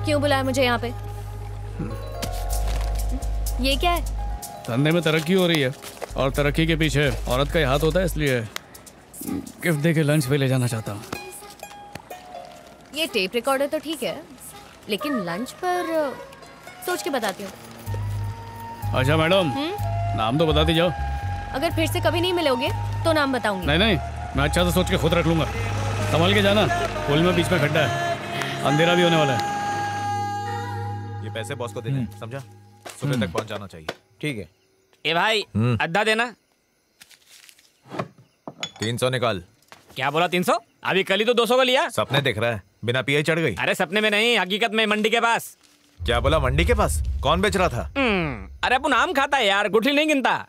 क्यों बुलाया मुझे यहाँ पे? ये क्या है? धंधे में तरक्की हो रही है और तरक्की के पीछे औरत का ही हाथ होता है, इसलिए गिफ्ट दे के लंच पे ले जाना चाहता हूँ। ये टेप रिकॉर्डर तो ठीक है, लेकिन लंच पर सोच के बताती हूँ। अच्छा मैडम, नाम तो बताती जाओ। अगर फिर से कभी नहीं मिलोगे तो नाम बताऊंगी। नहीं, मैं अच्छा से सोच के खुद रख लूंगा। संभाल के जाना, पुल में बीच में खड्डा है, अंधेरा भी होने वाला है। ये पैसे बॉस को देने, समझा? सुबह तक पहुंच जाना चाहिए। ठीक है। ए भाई, अद्धा देना। 300 निकाल। क्या बोला 300? अभी कल ही तो 200 का लिया। सपने देख रहा है, बिना पिए चढ़ गई। अरे सपने में नहीं, हकीकत में मंडी के पास। क्या बोला? मंडी के पास? कौन बेच रहा था? अरे अपन आम खाता है यार, गुठली नहीं गिनता।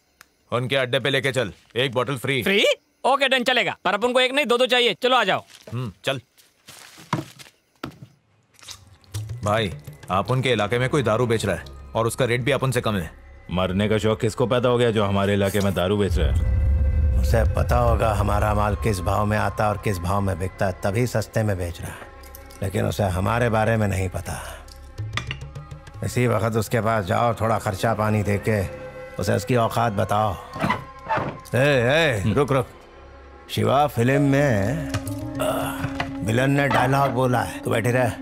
उनके अड्डे पे लेके चल, 1 बोतल फ्री। फ्री? ओके डन, चलेगा। पर अपन को 1 नहीं 2 चाहिए। चलो आ जाओ। चल भाई, आप उनके इलाके में कोई दारू बेच रहा है और उसका रेट भी अपन से कम है। मरने का शौक किसको पैदा हो गया जो हमारे इलाके में दारू बेच रहा है? उसे पता होगा हमारा माल किस भाव में आता और किस भाव में बिकता है, तभी सस्ते में बेच रहा है। लेकिन उसे हमारे बारे में नहीं पता। इसी वक्त उसके पास जाओ, थोड़ा खर्चा पानी देके उसे उसकी औकात बताओ। रुक। शिवा फिल्म में विलन ने डायलॉग बोला है, तू बैठे रह।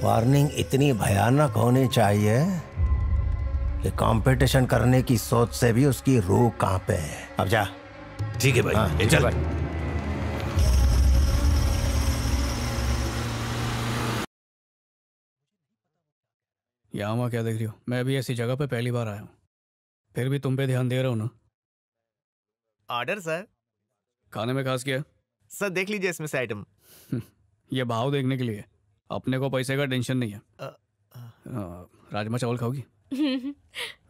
वार्निंग इतनी भयानक होनी चाहिए कि कंपटीशन करने की सोच से भी उसकी रूह कांपे। अब जा। ठीक है भाई। हाँ, चल भाई। यहाँ क्या देख रही हो? मैं भी ऐसी जगह पे पहली बार आया हूँ, फिर भी तुम पे ध्यान दे रहा हूँ ना। Order sir. खाने में खास क्या? सर देख लीजिए इसमें से आइटम। ये भाव देखने के लिए, अपने को पैसे का टेंशन नहीं है। राजमा चावल खाओगी?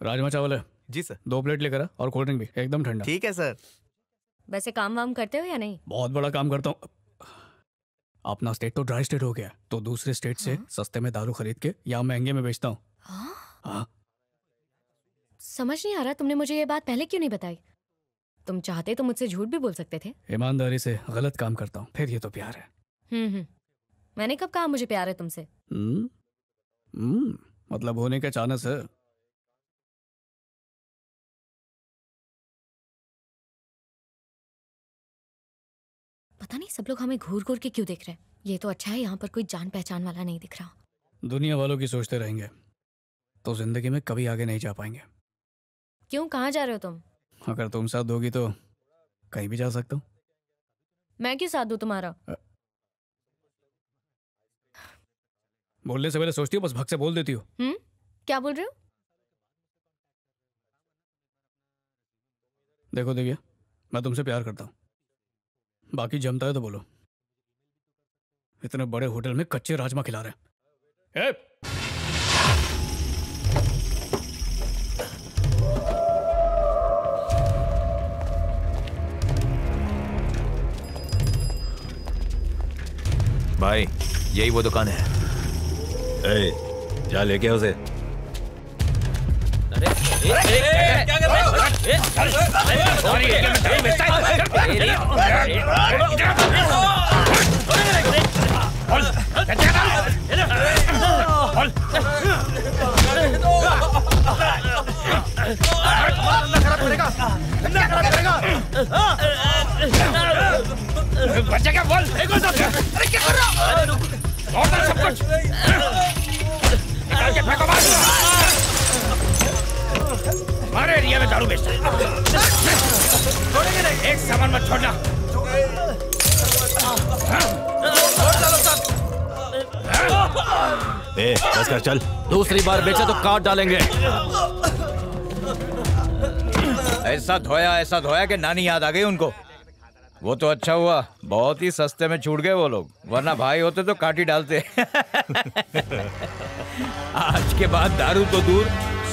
राजमा चावल है जी सर। 2 प्लेट लेकर आ, और कोल्ड ड्रिंक भी एकदम ठंडा। ठीक है सर। वैसे काम वाम करते हो या नहीं? बहुत बड़ा काम करता हूँ। अपना स्टेट तो ड्राई स्टेट हो गया, तो दूसरे स्टेट से सस्ते में दारू खरीद के यहाँ महंगे में बेचता हूँ। समझ नहीं आ रहा, तुमने मुझे ये बात पहले क्यों नहीं बताई? तुम चाहते तो मुझसे झूठ भी बोल सकते थे। ईमानदारी से गलत काम करता हूँ, फिर ये तो प्यार है। मैंने कब कहा मुझे प्यार है तुमसे? मतलब होने के चांस है। पता नहीं सब लोग हमें घूर घूर के क्यों देख रहे हैं। ये तो अच्छा है यहाँ पर कोई जान पहचान वाला नहीं दिख रहा। दुनिया वालों की सोचते रहेंगे तो जिंदगी में कभी आगे नहीं जा पाएंगे। क्यों, कहाँ जा रहे हो तुम? अगर तुम साथ दोगी तो कहीं भी जा सकता हूँ। मैं क्यों साथ दूँ तुम्हारा? बोलने से पहले सोचती हो, बस भग से बोल देती हो। क्या बोल रहे हो? देखो देखिए, मैं तुमसे प्यार करता हूँ, बाकी जमता है तो बोलो। इतने बड़े होटल में कच्चे राजमा खिला रहे हैं। भाई यही वो दुकान है। जा लेके उसे। क्या कर रहे बच्चा क्या बोल? अरे क्या कर रहा हो? और सब कुछ निकाल के फेंको बाहर। हमारे एरिया में दारू बेचता है, छोड़ेंगे नहीं। एक सामान मत छोड़ना। बस कर चल। दूसरी बार बेचा तो काट डालेंगे। ऐसा धोया कि नानी याद आ गई उनको। वो तो अच्छा हुआ, बहुत ही सस्ते में छूट गए वो लोग, वरना भाई होते तो काटी डालते। आज के बाद दारू तो दूर,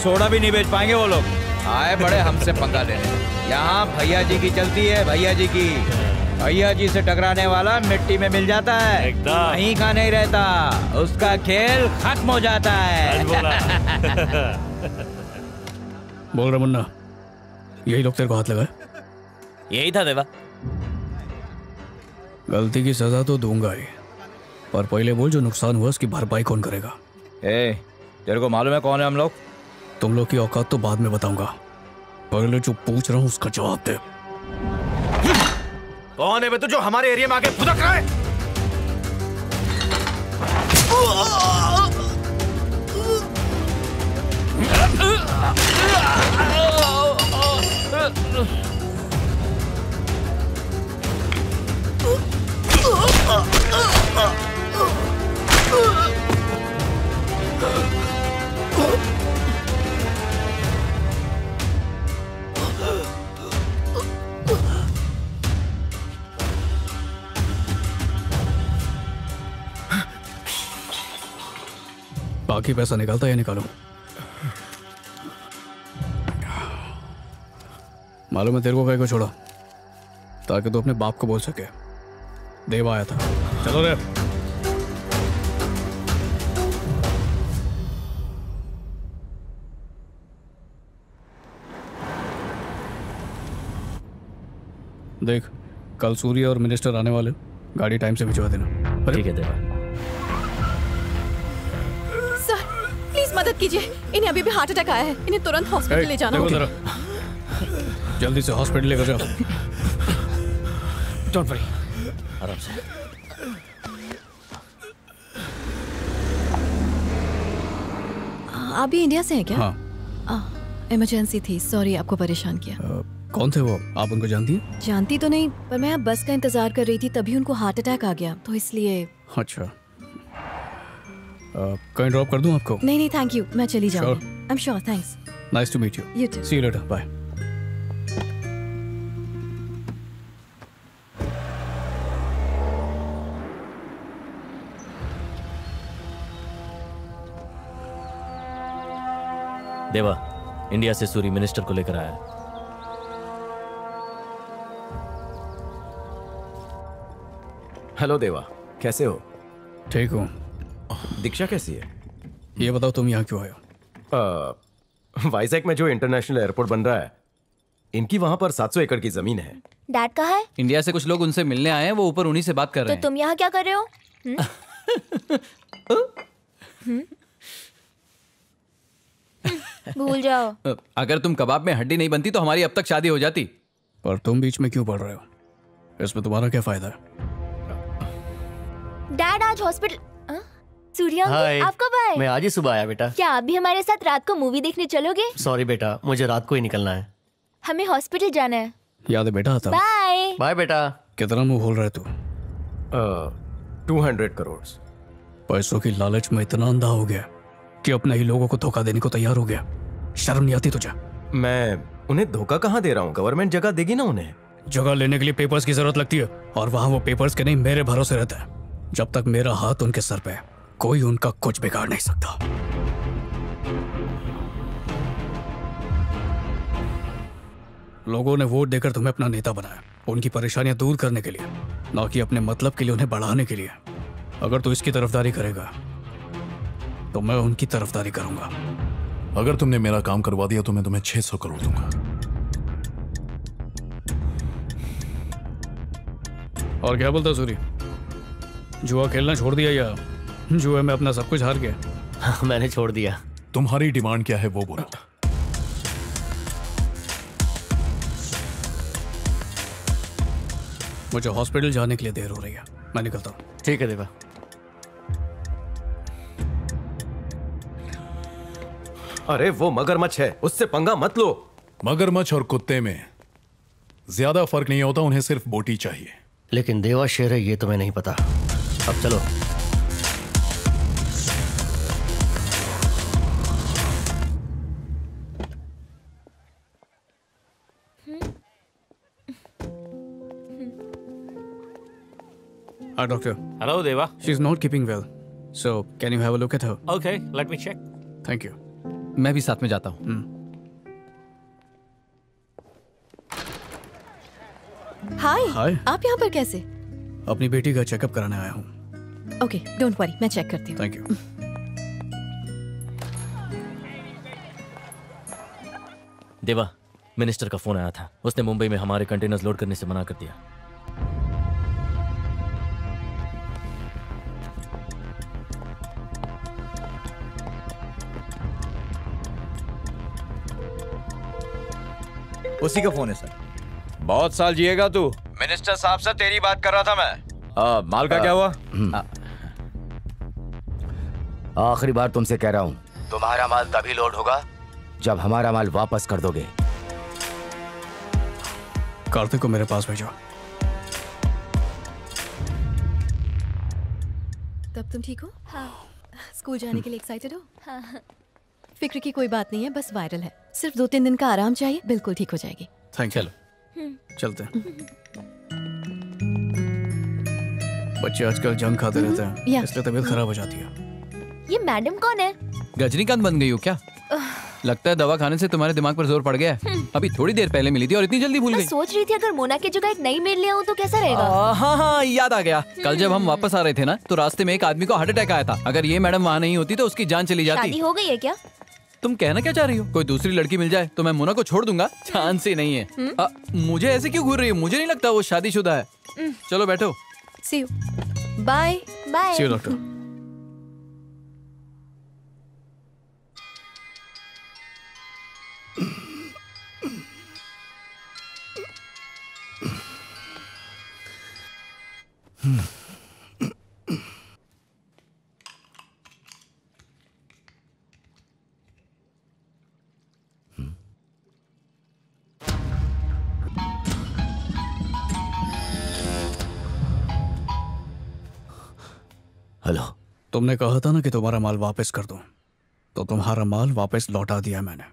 सोडा भी नहीं बेच पाएंगे वो लोग। आए बड़े हमसे पंगा लेने। यहाँ भैया जी की चलती है, भैया जी की। भैया जी से टकराने वाला मिट्टी में मिल जाता है, कहीं का नहीं रहता, उसका खेल खत्म हो जाता है। बोल रहा मुन्ना, यही लोग तेरे को हाथ लगाए? यही था देवा। गलती की सजा तो दूंगा ही, पर पहले बोल जो नुकसान हुआ उसकी भरपाई कौन करेगा? तेरे को मालूम है कौन है हम लोग? तुम लोग की औकात तो बाद में बताऊंगा, पहले जो पूछ रहा हूँ उसका जवाब दे। कौन है बे तू जो हमारे एरिया में आके फुदक रहा है? बाकी पैसा निकालता या निकालूं? मालूम है तेरे को कहीं को छोड़ा ताकि तू अपने बाप को बोल सके देवा आया था। चलो रे। देख कल सूर्य और मिनिस्टर आने वाले, गाड़ी टाइम से भिजवा देना। ठीक है देवा। सर प्लीज मदद कीजिए, इन्हें अभी भी हार्ट अटैक आया है, इन्हें तुरंत हॉस्पिटल ले जाना होगा। जल्दी से हॉस्पिटल लेकर जाओ। डोंट वरी, आराम से। आप भी इंडिया से हैं क्या? हाँ। इमरजेंसी थी, सॉरी आपको परेशान किया। कौन थे वो? आप उनको जानती हैं? जानती तो नहीं, पर मैं बस का इंतजार कर रही थी, तभी उनको हार्ट अटैक आ गया, तो इसलिए। अच्छा, कहीं ड्रॉप कर दूं आपको? नहीं नहीं थैंक यू, मैं चली जाऊंगी। I am sure, thanks. Nice to meet you. You too. See you later, bye. देवा इंडिया से सूरी मिनिस्टर को लेकर आया है। हेलो देवा, कैसे हो? ठीक हूँ। दीक्षा कैसी है? ये बताओ तुम यहाँ क्यों आए हो? वाइजैक में जो इंटरनेशनल एयरपोर्ट बन रहा है, इनकी वहां पर 700 एकड़ की जमीन है। डैड कहाँ है? इंडिया से कुछ लोग उनसे मिलने आए हैं, वो ऊपर उन्हीं से बात कर रहे हैं। तो तुम यहाँ क्या कर रहे हो? भूल जाओ। अगर तुम कबाब में हड्डी नहीं बनती तो हमारी अब तक शादी हो जाती। पर तुम बीच में क्यों पड़ रहे हो? इसमें तुम्हारा क्या फायदा है? डैड आज हॉस्पिटल। सूर्या हाय, आप कब आए? मैं आज ही सुबह आया बेटा। क्या आप भी हमारे साथ रात को मूवी देखने चलोगे? सॉरी बेटा, मुझे रात को ही निकलना है। हमें हॉस्पिटल जाना है। याद है बेटा? आता हूँ। बाय बाय बेटा। कितना मुंह खोल रहे तू? 200 करोड़। पैसों की लालच में इतना अंधा हो गया कि अपने ही लोगों को धोखा देने को तैयार हो गया। शर्म नहीं आती तुझे? मैं उन्हें धोखा कहाँ दे रहा हूँ? गवर्नमेंट जगह देगी ना उन्हें। जगह लेने के लिए पेपर्स की जरूरत लगती है, और वहां वो पेपर्स के नहीं मेरे भरोसे रहता है। जब तक मेरा हाथ उनके सर पे है, कोई उनका कुछ बिगाड़ नहीं सकता। लोगों ने वोट देकर तुम्हें अपना नेता बनाया, उनकी परेशानियां दूर करने के लिए, ना कि अपने मतलब के लिए उन्हें बढ़ाने के लिए। अगर तू इसकी तरफदारी करेगा तो मैं उनकी तरफदारी करूंगा। अगर तुमने मेरा काम करवा दिया तो मैं तुम्हें 600 करोड़ दूंगा। और क्या बोलता सूरी? जुआ खेलना छोड़ दिया या जुए में अपना सब कुछ हार गया? मैंने छोड़ दिया। तुम्हारी डिमांड क्या है वो बोलो। मुझे हॉस्पिटल जाने के लिए देर हो रही है, मैं निकलता हूँ। ठीक है देवा। अरे वो मगरमच्छ है, उससे पंगा मत लो। मगरमच्छ और कुत्ते में ज्यादा फर्क नहीं होता, उन्हें सिर्फ बोटी चाहिए। लेकिन देवा शेर है ये तुम्हें नहीं पता। अब चलो। Hi, doctor. Hello, Deva. She's not keeping well. So, can you have a look at her? Okay, let me check. Thank you. मैं भी साथ में जाता हूँ। हाय। हाय। आप यहाँ पर कैसे? अपनी बेटी का चेकअप कराने आया हूँ। ओके, डोंट वरी, मैं चेक करती हूँ। Thank you. देवा, मिनिस्टर का फोन आया था। उसने मुंबई में हमारे कंटेनर्स लोड करने से मना कर दिया। उसी का फोन है सर। बहुत साल जिएगा तू। मिनिस्टर साहब से तेरी बात कर रहा था मैं। माल का क्या हुआ? आखिरी बार तुमसे कह रहा हूं, तुम्हारा माल तभी लोड होगा जब हमारा माल वापस कर दोगे। कार्तिक को मेरे पास भेजो। तब तुम ठीक हो? हाँ। स्कूल जाने के लिए एक्साइटेड हो? हाँ। फिक्र की कोई बात नहीं है, बस वायरल है। सिर्फ 2-3 दिन का आराम चाहिए, बिल्कुल ठीक हो जाएगी। Thank you. चलते हैं। बच्चे आजकल जंक खाते रहते हैं, इसलिए तबीयत खराब हो जाती है। ये मैडम कौन है? रजनीकांत बन गई हो क्या? लगता है दवा खाने से तुम्हारे दिमाग पर जोर पड़ गया है। अभी थोड़ी देर पहले मिली थी और इतनी जल्दी भूल मैं गई। सोच रही थी अगर मोना की जगह एक नई मेड ले आऊं तो कैसा रहेगा? हाँ हाँ, याद आ गया। कल जब हम वापस आ रहे थे ना, तो रास्ते में एक आदमी को हार्ट अटैक आया था। अगर ये मैडम वहाँ नहीं होती तो उसकी जान चली शादी जाती। हो गई है क्या? तुम कहना क्या चाह रही हो? कोई दूसरी लड़की मिल जाए तो मैं मोना को छोड़ दूंगा? चांस ही नहीं है। मुझे ऐसे क्यों घूर रही हो? मुझे नहीं लगता वो शादीशुदा है। चलो बैठो। See you. Bye bye. See you doctor. Hello. तुमने कहा था ना कि तुम्हारा माल वापस कर दो, तो तुम्हारा माल वापस लौटा दिया मैंने,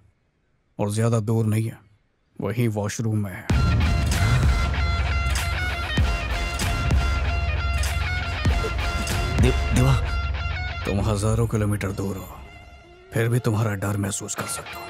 और ज्यादा दूर नहीं है, वही वॉशरूम में है। देवा, तुम हजारों किलोमीटर दूर हो, फिर भी तुम्हारा डर महसूस कर सकता हूँ।